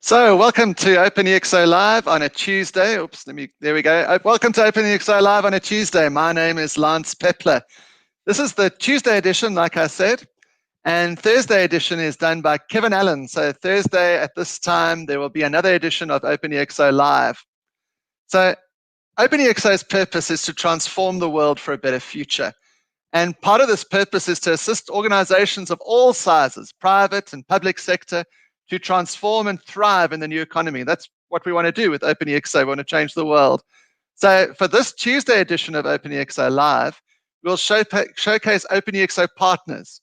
So, welcome to OpenExO Live on a Tuesday. There we go. Welcome to OpenExO Live on a Tuesday. My name is Lance Pepler. This is the Tuesday edition, like I said, and Thursday edition is done by Kevin Allen. So, Thursday at this time, there will be another edition of OpenExO Live. So, OpenExO's purpose is to transform the world for a better future. And part of this purpose is to assist organizations of all sizes, private and public sector, to transform and thrive in the new economy. That's what we want to do with OpenExO. We want to change the world. So for this Tuesday edition of OpenExO Live, we'll showcase OpenExO partners.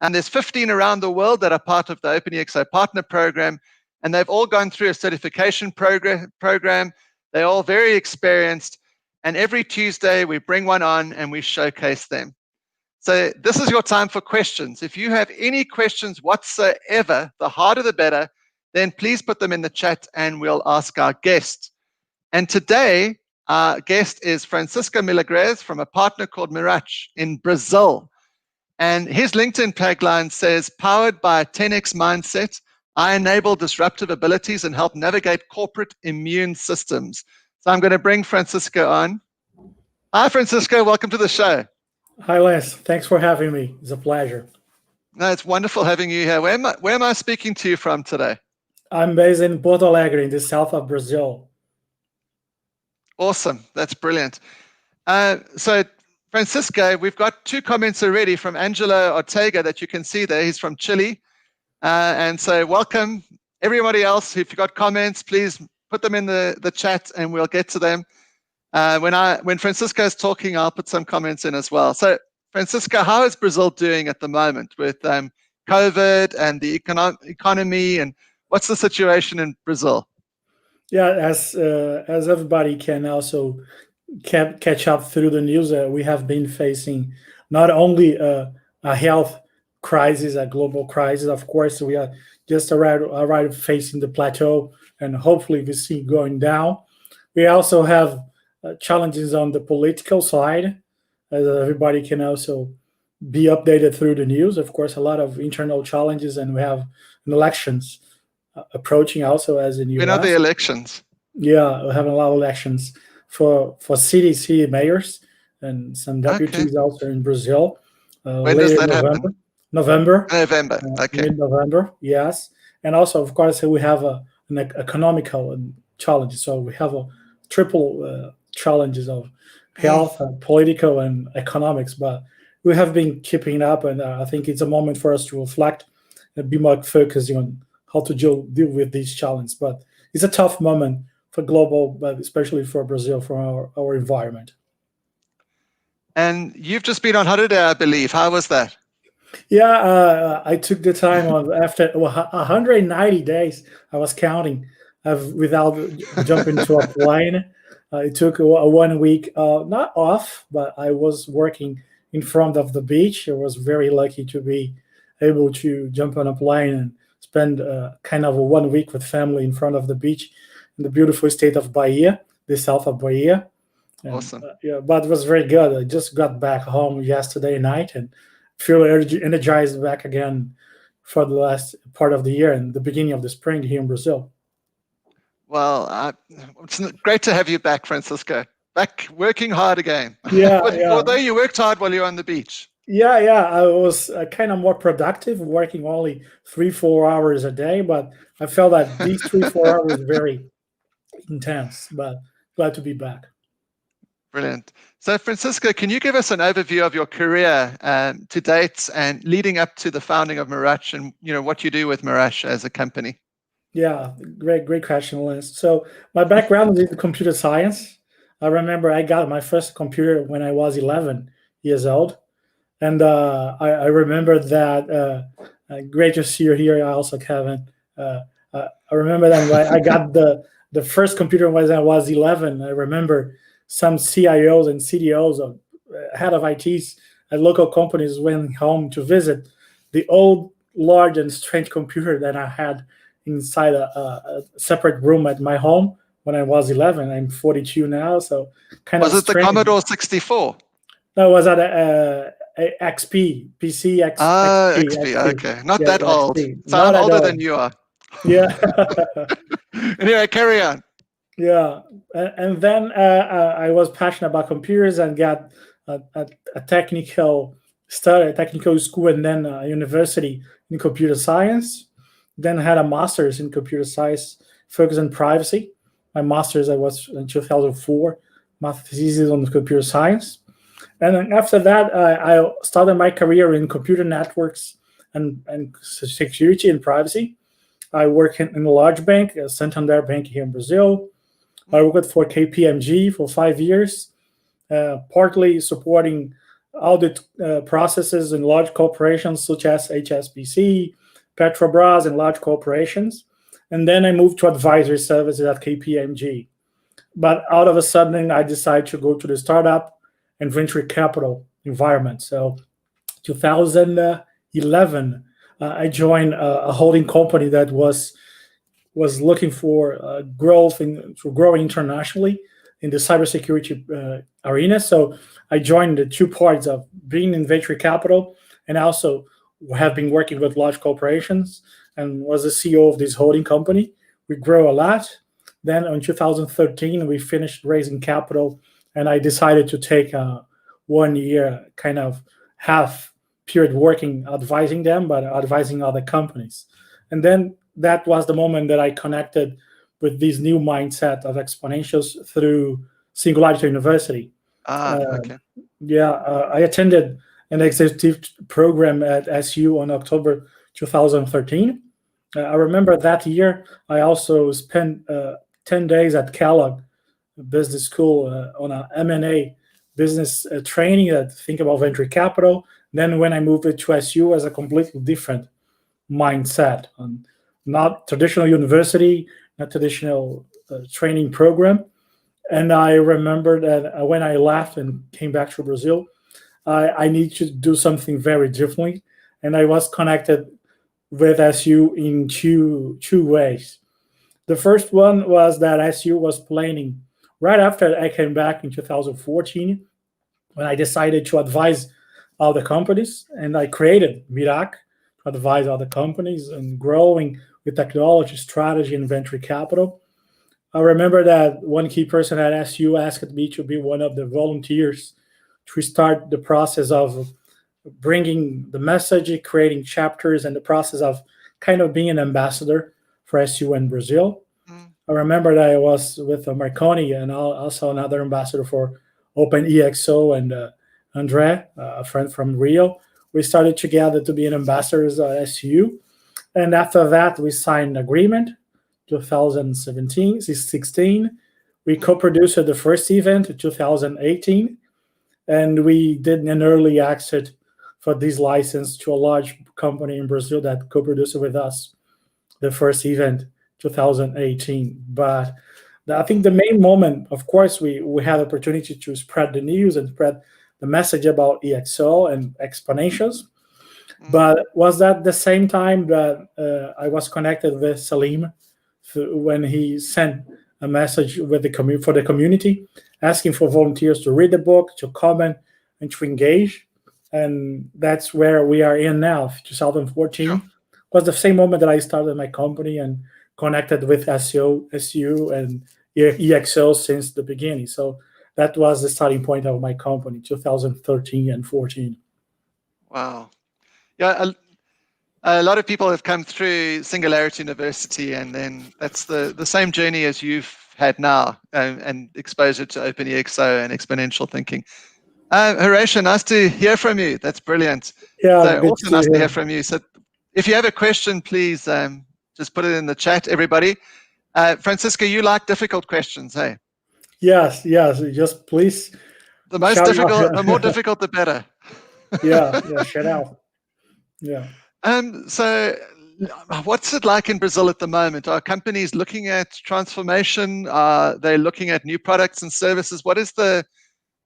And there's 15 around the world that are part of the OpenExO partner program, and they've all gone through a certification program. They're all very experienced, and every Tuesday we bring one on and we showcase them. So this is your time for questions. If you have any questions whatsoever, the harder the better, then please put them in the chat and we'll ask our guest. And today, our guest is Francisco Milagres from a partner called Mirach in Brazil. And his LinkedIn tagline says, "Powered by a 10x mindset, I enable disruptive abilities and help navigate corporate immune systems." So I'm going to bring Francisco on. Hi, Francisco. Welcome to the show. Hi, Lance. Thanks for having me. It's a pleasure. No, it's wonderful having you here. Where am I speaking to you from today? I'm based in Porto Alegre, in the south of Brazil. Awesome. That's brilliant. So, Francisco, we've got 2 comments already from Angelo Ortega that you can see there. He's from Chile. And so welcome. Everybody else, if you've got comments, please put them in the chat and we'll get to them. When Francisco is talking, I'll put some comments in as well. So, Francisco, how is Brazil doing at the moment with COVID and the economy, and what's the situation in Brazil? Yeah, as everybody can also catch up through the news, we have been facing not only a health crisis, a global crisis. Of course, we are just arrived facing the plateau, and hopefully we see going down. We also have challenges on the political side, as everybody can also be updated through the news. Of course, a lot of internal challenges, and we have elections approaching also as in the US. When are the elections? Yeah, we're having a lot of elections for city mayors and some deputies also in Brazil. When does that happen? November. Okay. Mid-November, yes. And also, of course, we have an economical challenge. So we have a triple challenges of health, political, and economics. But we have been keeping up, and I think it's a moment for us to reflect and be more focusing on how to deal with these challenges. But it's a tough moment for global, but especially for Brazil, for our environment. And you've just been on holiday, I believe. How was that? Yeah, I took the time after 190 days. I was counting without jumping to a plane. It took 1 week, not off, but I was working in front of the beach. I was very lucky to be able to jump on a plane and spend kind of 1 week with family in front of the beach in the beautiful state of Bahia, the south of Bahia. And, awesome. Yeah, but it was very good. I just got back home yesterday night and feel energized back again for the last part of the year and the beginning of the spring here in Brazil. Well, it's great to have you back, Francisco. Back working hard again. Yeah, Although you worked hard while you were on the beach. Yeah, I was kind of more productive, working only 3-4 hours a day, but I felt that these 3-4 hours were very intense, but glad to be back. Brilliant. So, Francisco, can you give us an overview of your career to date and leading up to the founding of Mirach, and what you do with Mirach as a company? Yeah, great question, Lance. So my background is in computer science. I remember I got my first computer when I was 11 years old. And I remember that, great to see you here also, Kevin. I remember that when I got the first computer when I was 11. I remember some CIOs and CDOs, head of ITs at local companies went home to visit the old, large, and strange computer that I had inside a separate room at my home when I was 11. I'm 42 now, so kind of. Was it the Commodore 64? No, it was at XP, PC XP. XP, okay. Not that old. So I'm older than you are. Yeah. Anyway, carry on. Yeah, and then I was passionate about computers and got a technical study, technical school, and then a university in computer science. Then had a master's in computer science, focused on privacy. My master's I was in 2004, master thesis on computer science, and then after that I started my career in computer networks and security and privacy. I work in a large bank, Santander Bank here in Brazil. I worked for KPMG for 5 years, partly supporting audit processes in large corporations such as HSBC, Petrobras, and large corporations. And then I moved to advisory services at KPMG. But out of a sudden, I decided to go to the startup and venture capital environment. So 2011, I joined a holding company that was looking for growth and for growing internationally in the cybersecurity arena. So I joined the two parts of being in venture capital and also have been working with large corporations and was the CEO of this holding company. We grow a lot. Then in 2013, we finished raising capital and I decided to take a 1 year kind of half period working, advising them, but advising other companies. And then that was the moment that I connected with this new mindset of exponentials through Singularity University. Okay. I attended an executive program at SU on October 2013. I remember that year I also spent 10 days at Kellogg Business School on a M&A business training that think about venture capital. Then when I moved to SU as a completely different mindset, not traditional university, not traditional training program. And I remember that when I left and came back to Brazil, I need to do something very differently. And I was connected with SU in two ways. The first one was that SU was planning right after I came back in 2014, when I decided to advise other companies, and I created Mirach to advise other companies and growing with technology, strategy, and venture capital. I remember that one key person at SU asked me to be one of the volunteers to start the process of bringing the message, creating chapters, and the process of kind of being an ambassador for SU in Brazil. I remember that I was with Marconi and also another ambassador for OpenExO and Andre, a friend from Rio. We started together to be an ambassadors at SU. And after that, we signed an agreement, 2017, 16. We co-produced the first event in 2018. And we did an early exit for this license to a large company in Brazil that co-produced with us the first event, 2018. But I think the main moment, of course, we had opportunity to spread the news and spread the message about EXO and exponentials. But was that the same time that I was connected with Salim when he sent a message with for the community, asking for volunteers to read the book, to comment, and to engage? And that's where we are in now. 2014 Sure. was the same moment that I started my company and connected with SU and EXO since the beginning. So that was the starting point of my company, 2013 and 14. Wow. Yeah, a lot of people have come through Singularity University, and then that's the same journey as you've had now, and exposure to OpenExO and exponential thinking. Horatio, nice to hear from you. That's brilliant. Yeah, So also nice to hear from you. So if you have a question, please just put it in the chat, everybody. Francisco, you like difficult questions, hey? Yes, just please. The more difficult, the better. Yeah, shout out. Yeah. So what's it like in Brazil at the moment? Are companies looking at transformation? Are they looking at new products and services? What is the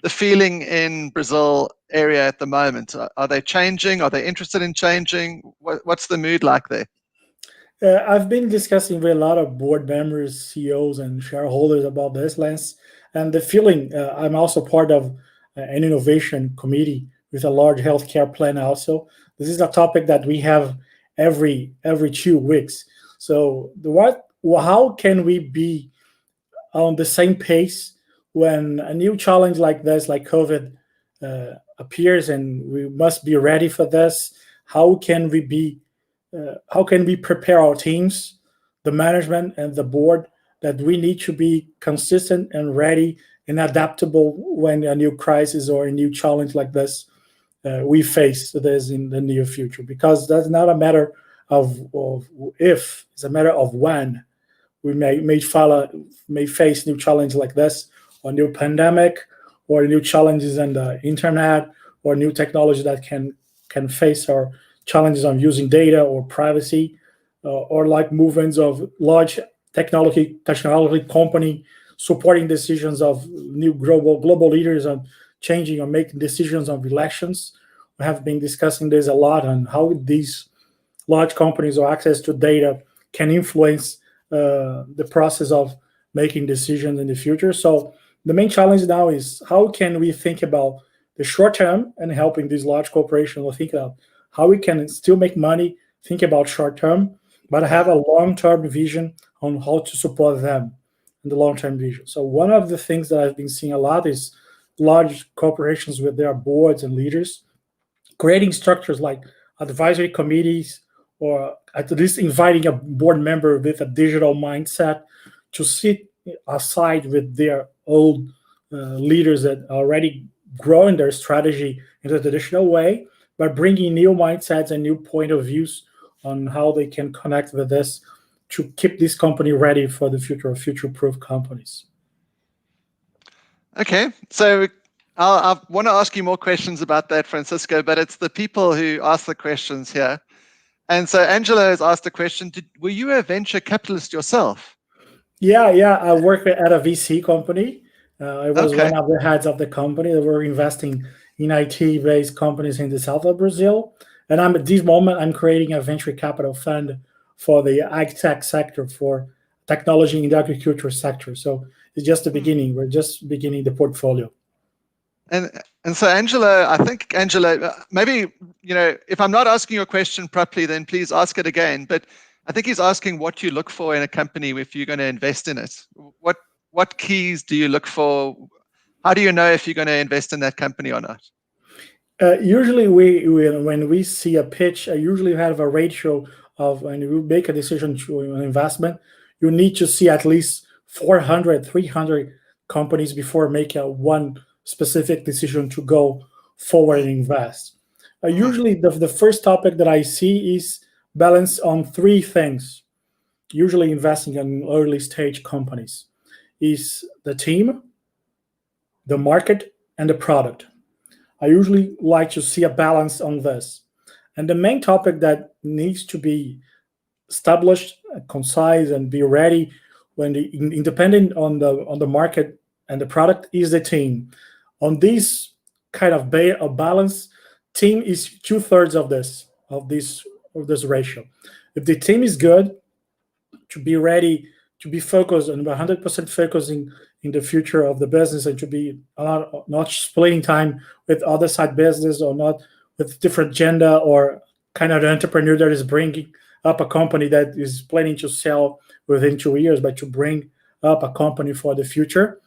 feeling in Brazil area at the moment? Are they changing? Are they interested in changing? What's the mood like there? I've been discussing with a lot of board members, CEOs, and shareholders about this, Lance. And the feeling, I'm also part of an innovation committee with a large healthcare plan also. This is a topic that we have every 2 weeks. So how can we be on the same pace when a new challenge like this, like COVID, appears, and we must be ready for this? How can we be? How can we prepare our teams, the management, and the board that we need to be consistent and ready and adaptable when a new crisis or a new challenge like this we face this in the near future? Because that's not a matter of if, it's a matter of when we may face new challenges like this, or new pandemic, or new challenges in the internet, or new technology that can face our challenges on using data or privacy, or like movements of large technology company supporting decisions of new global leaders on changing or making decisions on elections. We have been discussing this a lot on how these large companies or access to data can influence the process of making decisions in the future. So the main challenge now is how can we think about the short term and helping these large corporations to think about how we can still make money, think about short term, but have a long term vision on how to support them in the long term vision. So one of the things that I've been seeing a lot is large corporations with their boards and leaders creating structures like advisory committees, or at least inviting a board member with a digital mindset to sit aside with their old leaders that are already growing their strategy in the traditional way, but bringing new mindsets and new point of views on how they can connect with this to keep this company ready for the future of future-proof companies. Okay, so I want to ask you more questions about that, Francisco, but it's the people who ask the questions here. And so Angela has asked a question, were you a venture capitalist yourself? Yeah, I work at a VC company. I was one of the heads of the company that were investing in IT-based companies in the south of Brazil. And at this moment, I'm creating a venture capital fund for the ag tech sector, for technology in the agriculture sector. So it's just the beginning. We're just beginning the portfolio. And so Angela, I think Angela, maybe, if I'm not asking your question properly, then please ask it again. But I think he's asking what you look for in a company if you're going to invest in it. What keys do you look for? How do you know if you're going to invest in that company or not? Usually, when we see a pitch, I usually have a ratio of when you make a decision to an investment, you need to see at least 400, 300 companies before making one specific decision to go forward and invest. Usually, the first topic that I see is balance on three things. Usually, investing in early stage companies is the team, the market, and the product. I usually like to see a balance on this. And the main topic that needs to be established, concise, and be ready when independent on the market and the product is the team. On this kind of balance, team is 2/3 of this ratio. If the team is good, to be ready, to be focused and 100% focusing in the future of the business, and to be not splitting time with other side business, or not with different agenda, or kind of the entrepreneur that is bringing up a company that is planning to sell within 2 years, but to bring up a company for the future.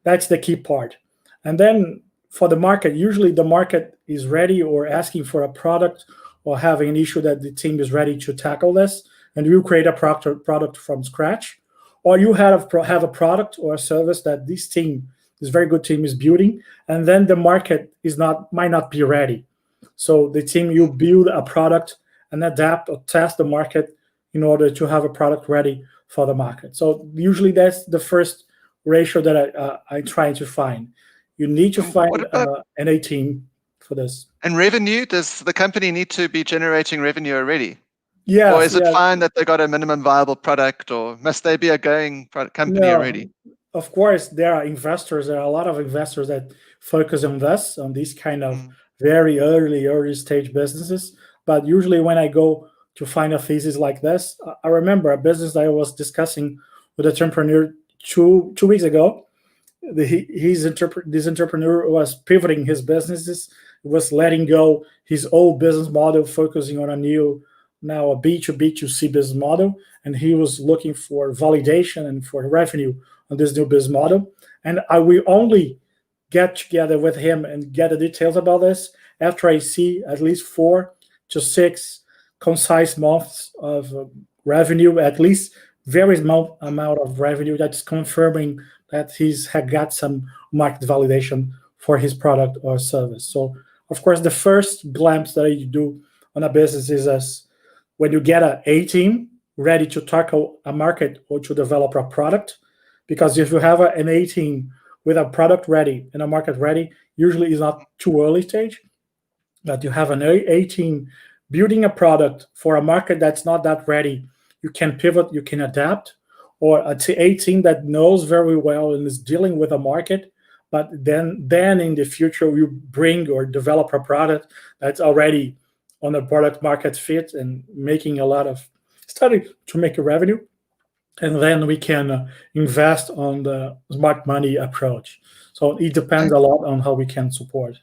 That's the key part. And then for the market, usually the market is ready or asking for a product or having an issue that the team is ready to tackle this, and you create a product from scratch. Or you have a product or a service that this very good team is building, and then the market might not be ready. So the team, you build a product and adapt or test the market in order to have a product ready for the market. So usually that's the first ratio that I try to find. You need to find a team for this. And revenue, does the company need to be generating revenue already? Yeah. Or is it fine that they got a minimum viable product, or must they be a going company already? Of course, there are a lot of investors that focus on these kind of very early stage businesses. But usually when I go to find a thesis like this, I remember a business that I was discussing with an entrepreneur two weeks ago. This entrepreneur was pivoting his businesses, was letting go his old business model, focusing on a new now a B2B2C business model, and he was looking for validation and for revenue on this new business model. And I will only get together with him and get the details about this after I see at least 4 to 6 concise months of revenue, at least very small amount of revenue that's confirming that he's had got some market validation for his product or service. So, of course, the first glimpse that you do on a business is as when you get an A team ready to tackle a market or to develop a product. Because if you have an A team with a product ready and a market ready, usually it's not too early stage. But you have an A team building a product for a market that's not that ready, you can pivot, you can adapt, or a team that knows very well and is dealing with a market, but then in the future you bring or develop a product that's already on a product market fit and making a lot of starting to make a revenue, and then we can invest on the smart money approach. So it depends a lot on how we can support.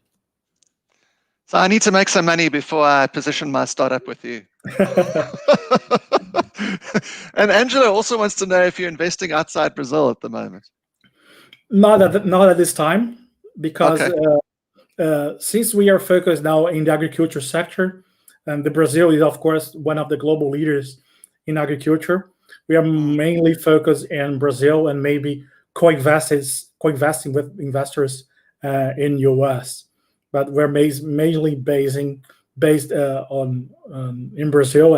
So I need to make some money before I position my startup with you. And Angela also wants to know if you're investing outside Brazil at the moment. Not at this time, because since we are focused now in the agriculture sector, and the Brazil is of course one of the global leaders in agriculture, we are mainly focused in Brazil and maybe co-investing with investors in US. But we're mainly based on in Brazil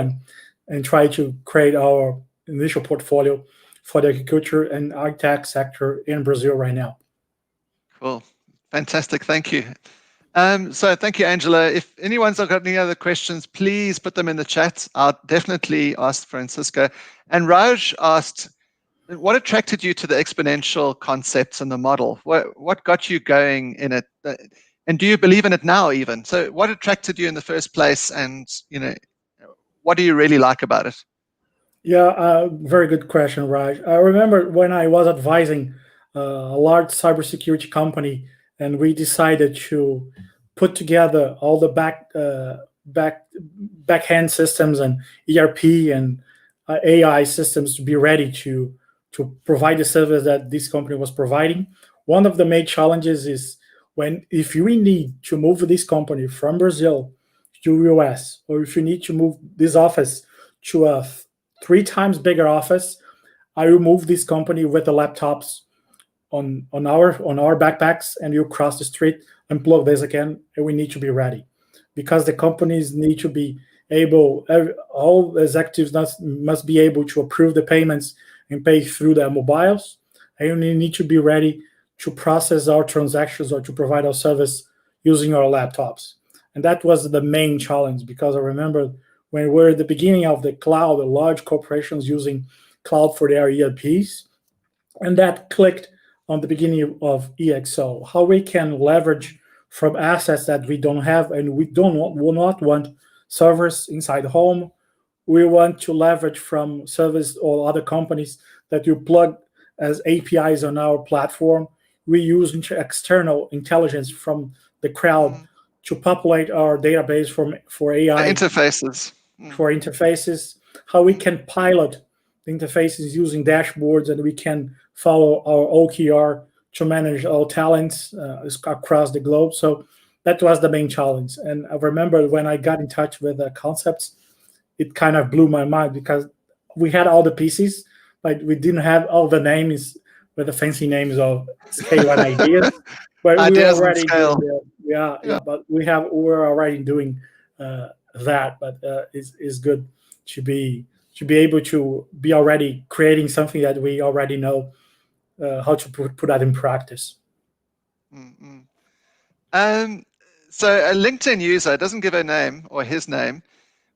and try to create our initial portfolio for the agriculture and ag-tech sector in Brazil right now. Cool. Fantastic. Thank you. So thank you, Angela. If anyone's got any other questions, please put them in the chat. I'll definitely ask Francisco. And Raj asked, what attracted you to the exponential concepts and the model? What got you going in it? And do you believe in it now even? So what attracted you in the first place? And, what do you really like about it? Yeah, very good question, Raj. I remember when I was advising a large cybersecurity company, and we decided to put together all the back-end systems and ERP and AI systems to be ready to provide the service that this company was providing. One of the main challenges is if we need to move this company from Brazil to US, or if you need to move this office to a 3 times bigger office, I will move this company with the laptops on our backpacks, and you cross the street and plug this again, and we need to be ready. Because the companies need to be able, all executives must be able to approve the payments and pay through their mobiles, and we need to be ready to process our transactions or to provide our service using our laptops. And that was the main challenge, because I remember when we were at the beginning of the cloud, the large corporations using cloud for their ERPs, and that clicked on the beginning of EXO, how we can leverage from assets that we don't have, and we will not want servers inside home. We want to leverage from service or other companies that you plug as APIs on our platform. We use external intelligence from the crowd to populate our database for AI interfaces. For interfaces, how we can pilot the interfaces using dashboards, and we can follow our OKR to manage our talents across the globe. So that was the main challenge. And I remember when I got in touch with the concepts, it kind of blew my mind, because we had all the pieces, but we didn't have all the names with the fancy names of scale and ideas. But ideas we were already scale. But we're already doing that. But it's good to be able to be already creating something that we already know how to put that in practice. So a LinkedIn user, doesn't give her name or his name,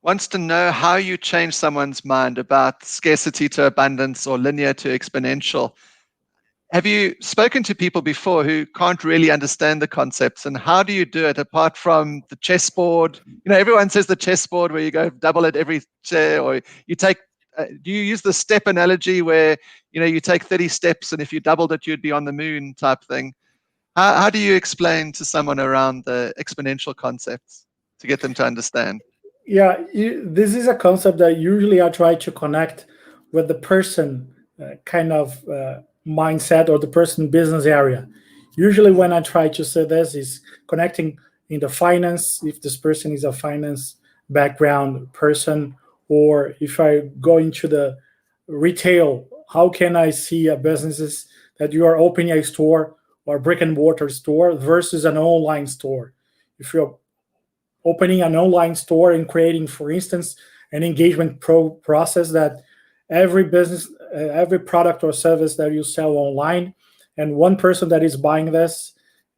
wants to know how you change someone's mind about scarcity to abundance or linear to exponential. Have you spoken to people before who can't really understand the concepts, and how do you do it apart from the chessboard? Everyone says the chessboard where you go double at every chair, or you take, do you use the step analogy where, you take 30 steps and if you doubled it, you'd be on the moon type thing? How do you explain to someone around the exponential concepts to get them to understand? Yeah, this is a concept that usually I try to connect with the person kind of mindset or the person business area. Usually, Mm, when I try to say this, is connecting in the finance, if this person is a finance background person, or if I go into the retail, how can I see a businesses that you are opening a store or brick and mortar store versus an online store? If you're opening an online store and creating, for instance, an engagement process that every business, every product or service that you sell online, and one person that is buying this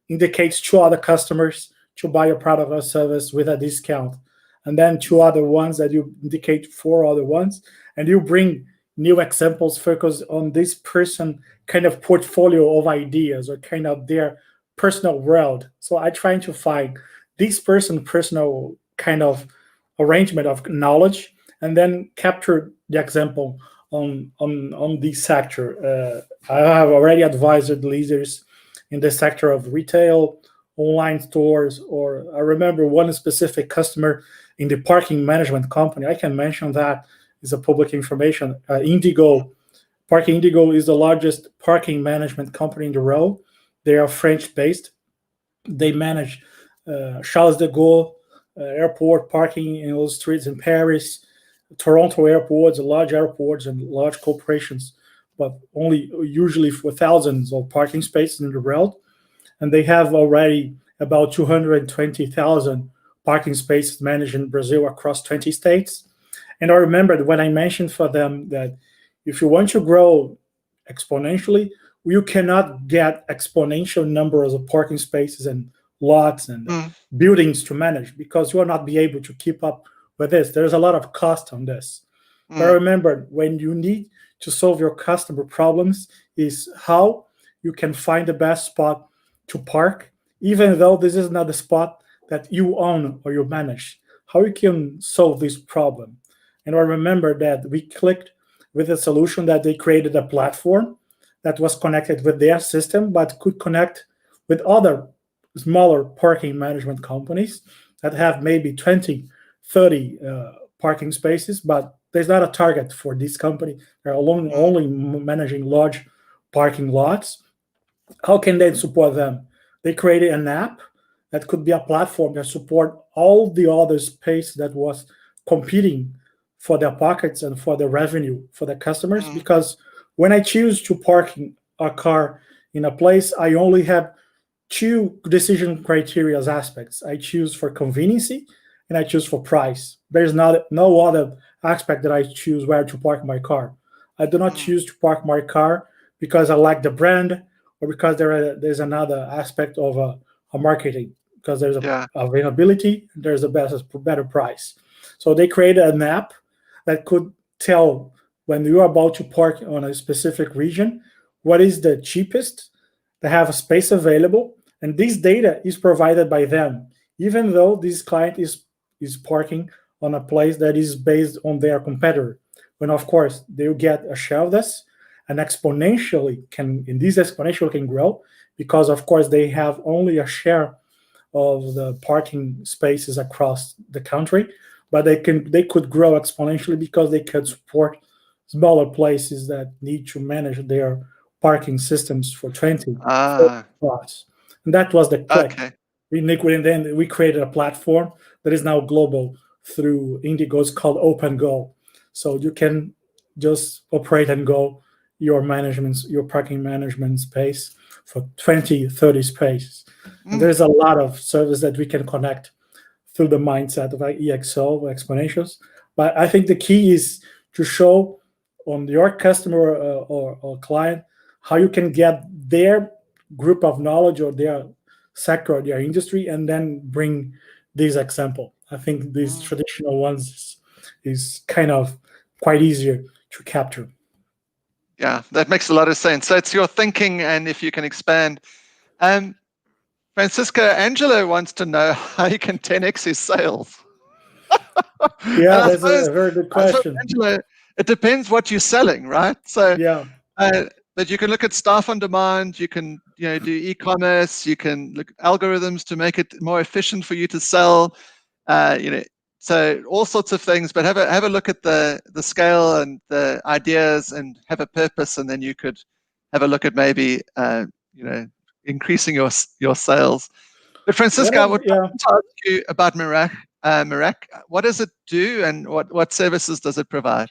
indicates two other customers to buy a product or service with a discount, and then two other ones that you indicate four other ones, and you bring new examples focus on this person kind of portfolio of ideas or kind of their personal world. So I trying to find this person personal kind of arrangement of knowledge and then capture the example on this sector. I have already advised leaders in the sector of retail, online stores, or I remember one specific customer in the parking management company. I can mention that is a public information. Indigo, Parking Indigo is the largest parking management company in the world. They are French based. They manage Charles de Gaulle airport parking in all streets in Paris, Toronto airports, large airports, and large corporations, but only usually for thousands of parking spaces in the world. And they have already about 220,000 parking spaces managed in Brazil across 20 states. And I remembered when I mentioned for them that if you want to grow exponentially, you cannot get exponential numbers of parking spaces and lots and mm, buildings to manage because you will not be able to keep up with this. There's a lot of cost on this. But mm, remember, when you need to solve your customer problems, is how you can find the best spot to park, even though this is not the spot that you own or you manage. How you can solve this problem. And I remember that we clicked with a solution that they created a platform that was connected with their system, but could connect with other smaller parking management companies that have maybe 20, 30 parking spaces, but there's not a target for this company. They're mm, only managing large parking lots. How can they support them? They created an app that could be a platform that support all the other space that was competing for their pockets and for the revenue for the customers. mm, Because when I choose to park a car in a place, I only have two decision criteria aspects. I choose for conveniency and I choose for price. There's not no other aspect that I choose where to park my car. I do not mm, choose to park my car because I like the brand or because there's another aspect of a marketing because there's a yeah. availability, there's a better price. So they created an app that could tell when you're about to park on a specific region what is the cheapest. They have a space available, and this data is provided by them, even though this client is parking on a place that is based on their competitor. When of course they'll get a share of this, and exponentially can in this exponential can grow because of course they have only a share of the parking spaces across the country, but they could grow exponentially because they could support smaller places that need to manage their parking systems for 20 Ah, spots. And that was the click. okay. And then we created a platform that is now global through Indigo. It's called OpenGo. So you can just operate and go your parking management space for 20, 30 spaces. And Mm, there's a lot of service that we can connect through the mindset of EXO exponentials. But I think the key is to show on your customer or client how you can get their group of knowledge or their sector or their industry and then bring this example. I think these mm. traditional ones is kind of quite easier to capture. Yeah, that makes a lot of sense. So it's your thinking, and if you can expand. Um, Francisco, Angelo wants to know how you can 10x his sales. And Yeah, I that's suppose, a very good I suppose, question. Angelo, it depends what you're selling, right? So, Yeah. but you can look at staff on demand. You can, do e-commerce. You can look at algorithms to make it more efficient for you to sell. You know, So all sorts of things, but have a look at the scale and the ideas, and have a purpose, and then you could have a look at maybe increasing your sales. But Francisco, I would like to ask you about Mirach. Mirach, what does it do, and what services does it provide?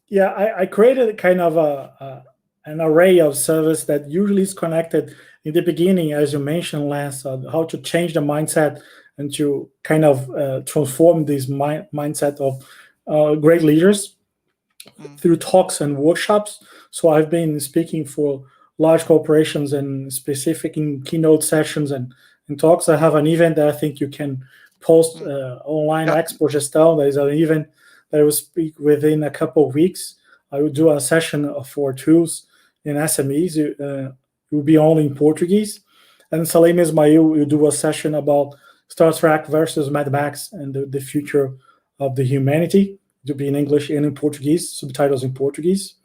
Yeah, I created kind of an array of service that usually is connected in the beginning, as you mentioned, Lance, how to change the mindset and to kind of transform this mindset of great leaders through talks and workshops. So I've been speaking for large corporations and specific in keynote sessions and talks. I have an event that I think you can post online, Expo Gestão. There is an event that I will speak within a couple of weeks. I will do a session for tools in SMEs. It will be only in Portuguese. And Salim Ismail will do a session about Star Trek versus Mad Max and the future of the humanity. It will be in English and in Portuguese, subtitles in Portuguese.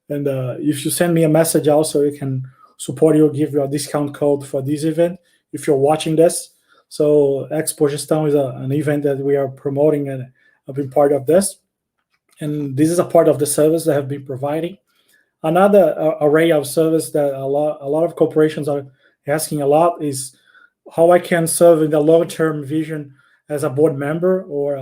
And if you send me a message also, you can support you, give you a discount code for this event if you're watching this. So Expo Gestão is an event that we are promoting, and I've been part of this. And this is a part of the service that I have been providing. Another array of service that a lot of corporations are asking a lot is how I can serve in the long-term vision as a board member or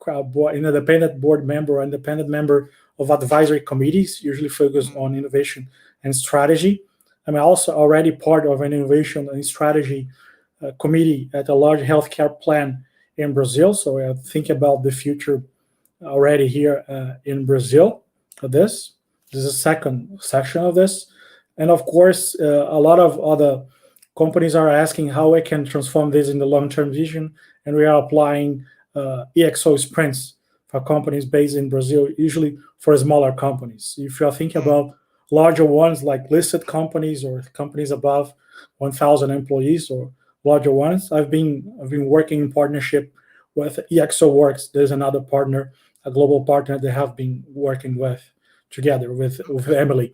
an independent board member or independent member of advisory committees, usually focused on innovation and strategy. I'm also already part of an innovation and strategy committee at a large healthcare plan in Brazil. So I think about the future already here in Brazil for this. This is a second section of this. And of course, a lot of other companies are asking how I can transform this in the long-term vision. And we are applying EXO sprints for companies based in Brazil, usually for smaller companies. If you are thinking about larger ones like listed companies or companies above 1,000 employees or larger ones, I've been working in partnership with EXO Works. There's another partner, a global partner they have been working with together with Emily.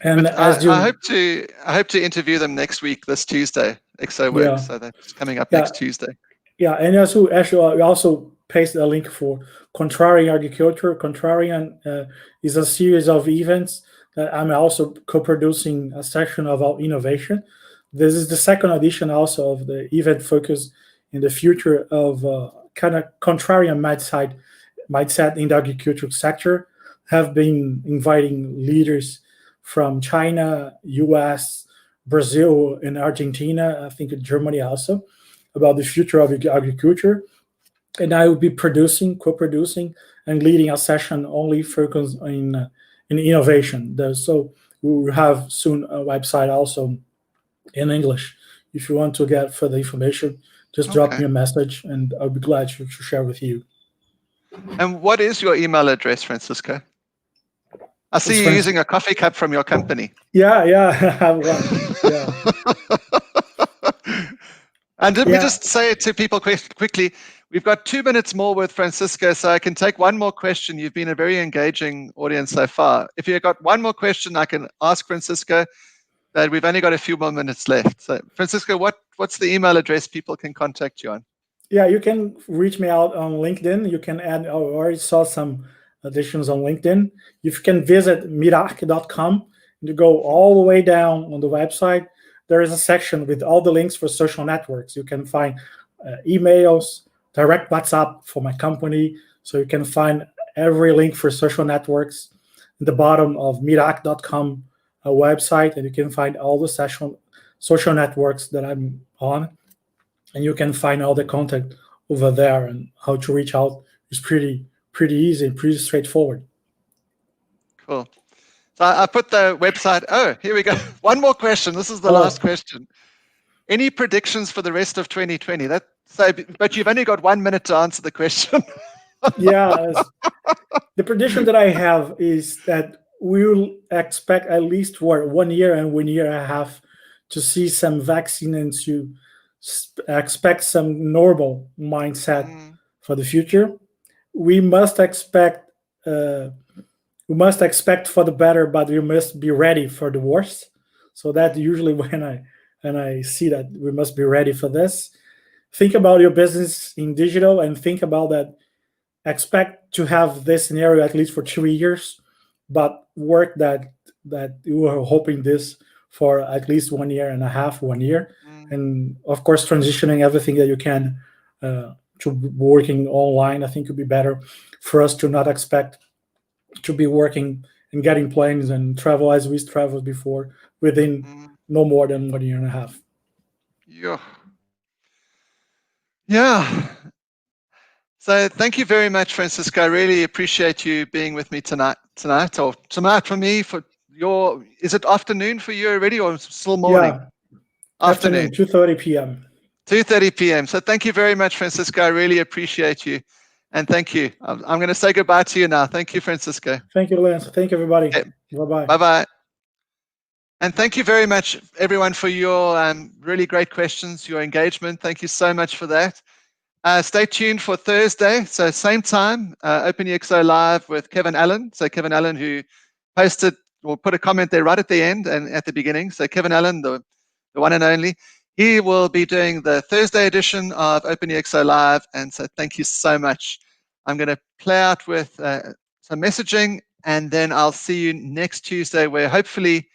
And I hope to interview them next week, this Tuesday. EXO Works, so that's coming up next Tuesday. Yeah, and actually, we also paste a link for Contrarian Agriculture. Contrarian is a series of events that I'm also co-producing a section of our innovation. This is the second edition also of the event focus in the future of kind of contrarian mindset in the agricultural sector. Have been inviting leaders from China, US, Brazil, and Argentina, I think Germany also, about the future of agriculture. And I will be co-producing, and leading a session only focused in innovation. So we will have soon a website also in English. If you want to get further information, just drop me a message, and I'll be glad to share with you. And what is your email address, Francisco? I see you using a coffee cup from your company. Yeah, I have one. Yeah. And let me just say it to people quickly. We've got 2 minutes more with Francisco, so I can take one more question. You've been a very engaging audience so far. If you've got one more question, I can ask Francisco, but we've only got a few more minutes left. So Francisco, what's the email address people can contact you on? Yeah, you can reach me out on LinkedIn. You can add, I already saw some additions on LinkedIn. You can visit mirach.com, and you go all the way down on the website. There is a section with all the links for social networks. You can find emails, direct WhatsApp for my company. So you can find every link for social networks at the bottom of mirach.com website, and you can find all the social networks that I'm on. And you can find all the contact over there, and how to reach out is pretty easy, pretty straightforward. Cool. So I put the website. Oh, here we go. One more question. This is the last question. Any predictions for the rest of 2020? But you've only got 1 minute to answer the question. Yeah. The prediction that I have is that we will expect at least for 1 year and 1 year and a half to see some vaccine and to expect some normal mindset for the future. We must expect for the better, but we must be ready for the worst. So that usually when I see that we must be ready for this. think about your business in digital and think about that. Expect to have this scenario at least for 2 years, but work that you are hoping this for at least 1 year and a half, 1 year, Mm, and of course transitioning everything that you can to working online. I think would be better for us to not expect to be working and getting planes and travel as we traveled before within mm, no more than 1 year and a half. yeah. Yeah. So thank you very much, Francisco. I really appreciate you being with me tonight or tonight for me. For your, is it afternoon for you already, or still morning? Yeah, afternoon, Afternoon, 2:30 p.m. 2:30 p.m. So thank you very much, Francisco. I really appreciate you, and thank you. I'm going to say goodbye to you now. Thank you, Francisco. Thank you, Lance. Thank you, everybody. Okay, Bye bye. bye bye. And thank you very much, everyone, for your really great questions, your engagement. Thank you so much for that. Stay tuned for Thursday. So same time, OpenExO Live with Kevin Allen. So Kevin Allen, who posted or put a comment there right at the end and at the beginning. So Kevin Allen, the one and only, he will be doing the Thursday edition of OpenExO Live. And so thank you so much. I'm going to play out with some messaging, and then I'll see you next Tuesday, where hopefully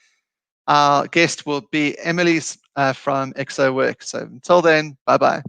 our guest will be Emily from ExoWork. So until then, bye-bye.